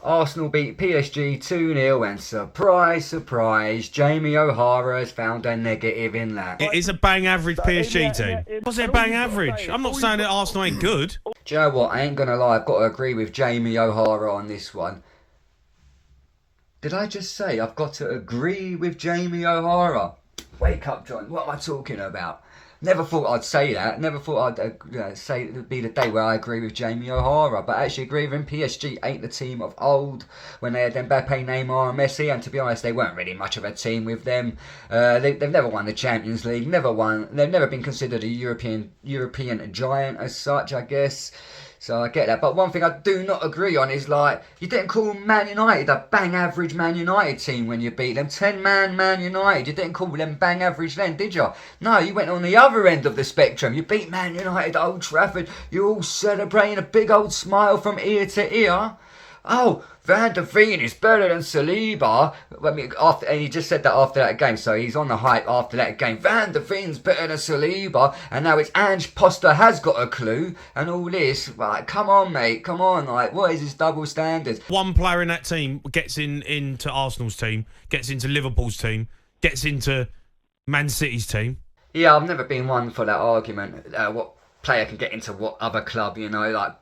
Arsenal beat PSG 2-0 and surprise, surprise, Jaimie O'Hara has found a negative in that. It is a bang average PSG team. Was it a bang average? I'm not saying that Arsenal ain't good. Do you know what? I ain't going to lie, I've got to agree with Jaimie O'Hara on this one. Did I just say I've got to agree with Jaimie O'Hara? Wake up, John. What am I talking about? Never thought I'd say that. Never thought I'd say it would be the day where I agree with Jaimie O'Hara. But I actually agree with him. PSG ain't the team of old when they had Mbappe, Neymar and Messi. And to be honest, they weren't really much of a team with them. They've never won the Champions League. Never won. They've never been considered a European giant as such, I guess. So I get that. But one thing I do not agree on is, like, you didn't call Man United a bang average Man United team when you beat them. 10-man Man United. You didn't call them bang average then, did you? No, you went on the other end of the spectrum. You beat Man United at Old Trafford. You're all celebrating, a big old smile from ear to ear. Oh, Van der Veen is better than Saliba. I mean, and he just said that after that game, so he's on the hype after that game. Van der Veen's better than Saliba, and now it's Ange Poster has got a clue, and all this. Like, come on, mate, come on. Like, what is this double standard? One player in that team gets into Arsenal's team, gets into Liverpool's team, gets into Man City's team. Yeah, I've never been one for that argument. What player can get into what other club, you know, like...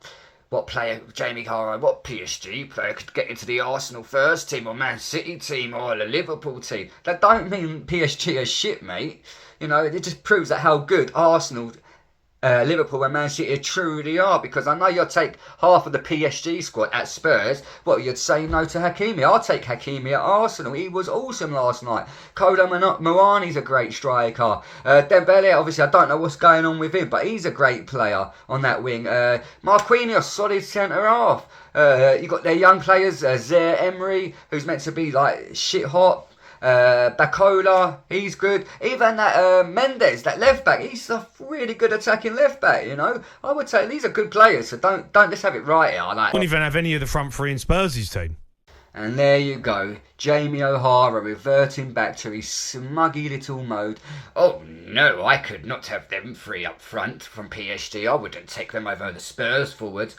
What player, Jaimie O'Hara, what PSG player could get into the Arsenal first team or Man City team or the Liverpool team? That don't mean PSG is shit, mate. You know, it just proves that how good Arsenal, Liverpool and Man City truly are. Because I know you'll take half of the PSG squad at Spurs. What, you'd say no to Hakimi? I'll take Hakimi at Arsenal. He was awesome last night. Koda Muani's a great striker. Dembele, obviously, I don't know what's going on with him, but he's a great player on that wing. Marquinhos, solid centre-half. You got their young players, Zaire Emery, who's meant to be like shit hot. Bacola, he's good. Even that Mendes, that left back, he's a really good attacking left back. You know, I would say these are good players. So don't just have it right here. Like, Wouldn't even have any of the front three in Spurs' team. And there you go, Jaimie O'Hara reverting back to his smuggy little mode. Oh no, I could not have them three up front from PSG. I wouldn't take them over the Spurs forward.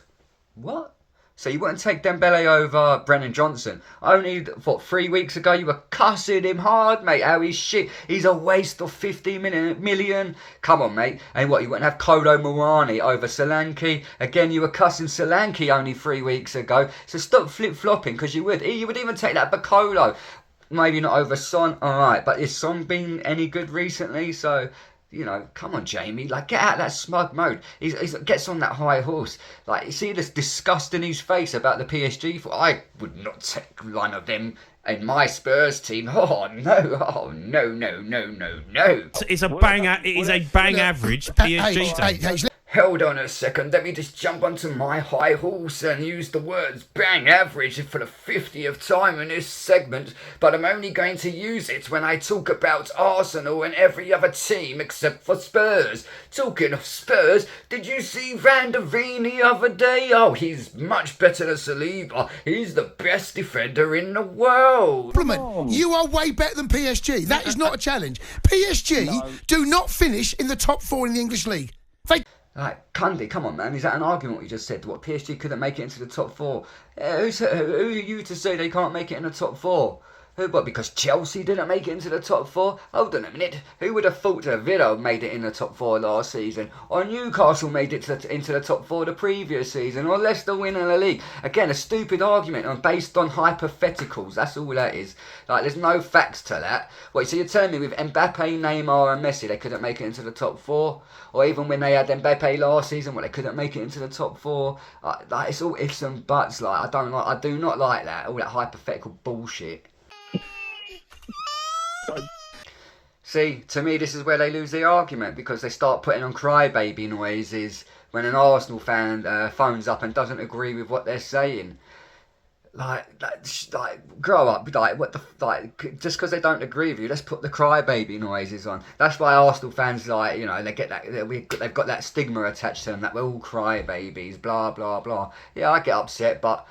What? So you wouldn't take Dembele over Brennan Johnson? Only, 3 weeks ago you were cussing him hard, mate. How he's shit. He's a waste of 50 million. Come on, mate. And what, you wouldn't have Kodo Muani over Solanke? Again, you were cussing Solanke only 3 weeks ago. So stop flip-flopping, because you would. You would even take that Bacolo. Maybe not over Son. Alright, but is Son been any good recently? So... You know, come on, Jaimie. Like, get out of that smug mode. He gets on that high horse. Like, you see this disgust in his face about the PSG. I would not take one of them in my Spurs team. Oh no! Oh no! No! No! No! No! It's a bang. It is a bang average PSG team. Hold on a second, let me just jump onto my high horse and use the words bang average for the 50th time in this segment, but I'm only going to use it when I talk about Arsenal and every other team except for Spurs. Talking of Spurs, did you see Van der Veen the other day? Oh, he's much better than Saliba. He's the best defender in the world. You are way better than PSG. That is not a challenge. PSG do not finish in the top 4 in the English league. Like, Cundy, come on, man. Is that an argument what you just said? What, PSG couldn't make it into the top 4? Who are you to say they can't make it in the top 4? Who, what, because Chelsea didn't make it into the top 4? Hold on a minute. Who would have thought that Villa made it in the top 4 last season? Or Newcastle made it into the top 4 the previous season? Or Leicester winning the league? Again, a stupid argument based on hypotheticals. That's all that is. Like, there's no facts to that. Wait, so you're telling me with Mbappe, Neymar and Messi, they couldn't make it into the top 4? Or even when they had Mbappe last season, they couldn't make it into the top 4? Like, it's all ifs and buts. Like, I do not like that. All that hypothetical bullshit. See, to me this is where they lose the argument, because they start putting on crybaby noises when an Arsenal fan phones up and doesn't agree with what they're saying. Like, grow up. Just because they don't agree with you, let's put the crybaby noises on. That's why Arsenal fans, like, you know, they get that, they've got that stigma attached to them that we're all crybabies, blah blah blah. Yeah, I get upset, but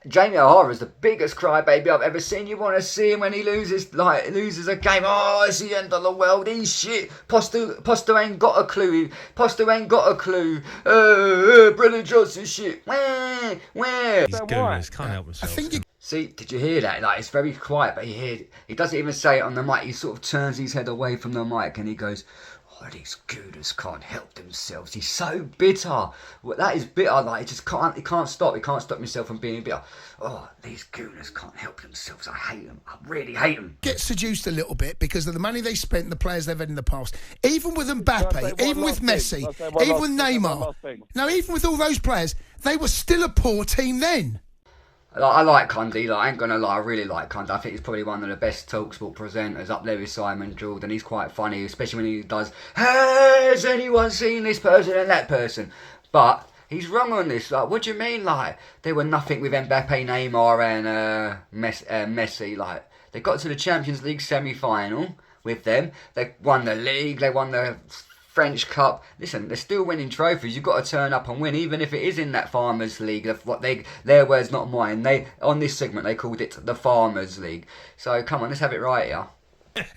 Jaimie O'Hara's the biggest crybaby I've ever seen. You want to see him when he loses a game. Oh, it's the end of the world. He's shit. Poster ain't got a clue. Poster ain't got a clue. Brennan Johnson's shit. Where? He's goodness, can't help himself. I think you See, did you hear that? Like, it's very quiet, but he doesn't even say it on the mic. He sort of turns his head away from the mic and he goes, oh, these gooners can't help themselves. He's so bitter. Well, that is bitter. Like, he can't stop. He can't stop himself from being bitter. Oh, these gooners can't help themselves. I hate them. I really hate them. get seduced a little bit because of the money they spent and the players they've had in the past. Even with Mbappe, even with Messi, even with Neymar. No, even with all those players, they were still a poor team then. I like Cundy. Like, I ain't gonna lie, I really like Cundy. I think he's probably one of the best Talksport presenters, up there with Simon Jordan. He's quite funny, especially when he does, has anyone seen this person and that person? But he's wrong on this. Like, what do you mean? Like, they were nothing with Mbappe, Neymar and Messi. Like, they got to the Champions League semi-final with them. They won the league, they won the French Cup. Listen, they're still winning trophies. You've got to turn up and win, even if it is in that Farmers League. Their words, not mine. They, on this segment, they called it the Farmers League. So come on, let's have it right here.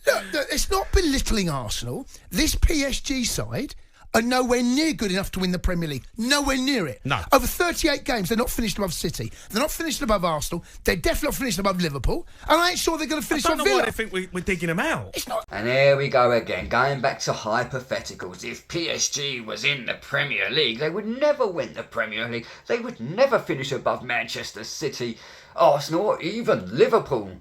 Look, it's not belittling Arsenal. This PSG side are nowhere near good enough to win the Premier League. Nowhere near it. No. Over 38 games, they're not finished above City. They're not finished above Arsenal. They're definitely not finished above Liverpool. And I ain't sure they're going to finish I don't above know Villa. why they think we're digging them out. It's not. And here we go again, going back to hypotheticals. If PSG was in the Premier League, they would never win the Premier League. They would never finish above Manchester City, Arsenal, or even Liverpool.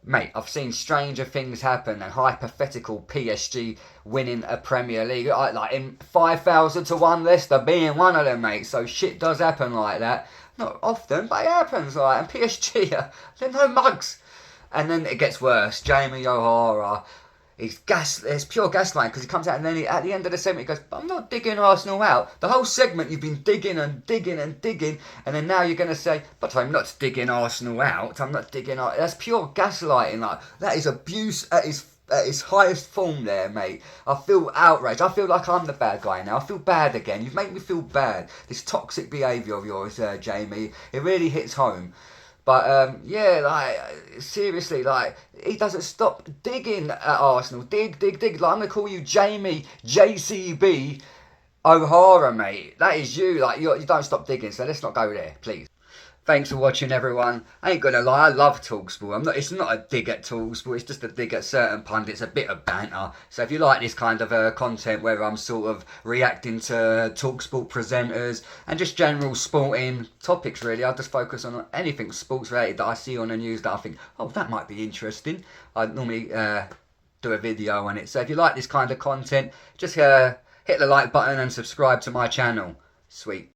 Mate, I've seen stranger things happen than hypothetical PSG winning a Premier League. Like in 5,000 to 1 Leicester being one of them, mate. So shit does happen like that. Not often, but it happens. Like, and PSG, they're no mugs. And then it gets worse. Jaimie O'Hara, it's pure gaslighting, because he comes out and then at the end of the segment he goes, I'm not digging Arsenal out. The whole segment you've been digging and digging and digging, and then now you're going to say, but I'm not digging Arsenal out. I'm not digging Arsenal. That's pure gaslighting. Like, that is abuse at its highest form there, mate. I feel outraged. I feel like I'm the bad guy now. I feel bad again. You've made me feel bad. This toxic behaviour of yours, Jaimie, it really hits home. But, yeah, like, seriously, like, he doesn't stop digging at Arsenal. Dig. Like, I'm going to call you Jaimie, JCB O'Hara, mate. That is you. Like, you don't stop digging, so let's not go there, please. Thanks for watching, everyone. I ain't gonna lie, I love Talksport. It's not a dig at Talksport, it's just a dig at certain pundits, a bit of banter. So if you like this kind of content where I'm sort of reacting to Talksport presenters and just general sporting topics, really, I'll just focus on anything sports related that I see on the news that I think, oh, that might be interesting. I normally do a video on it. So if you like this kind of content, just hit the like button and subscribe to my channel. Sweet.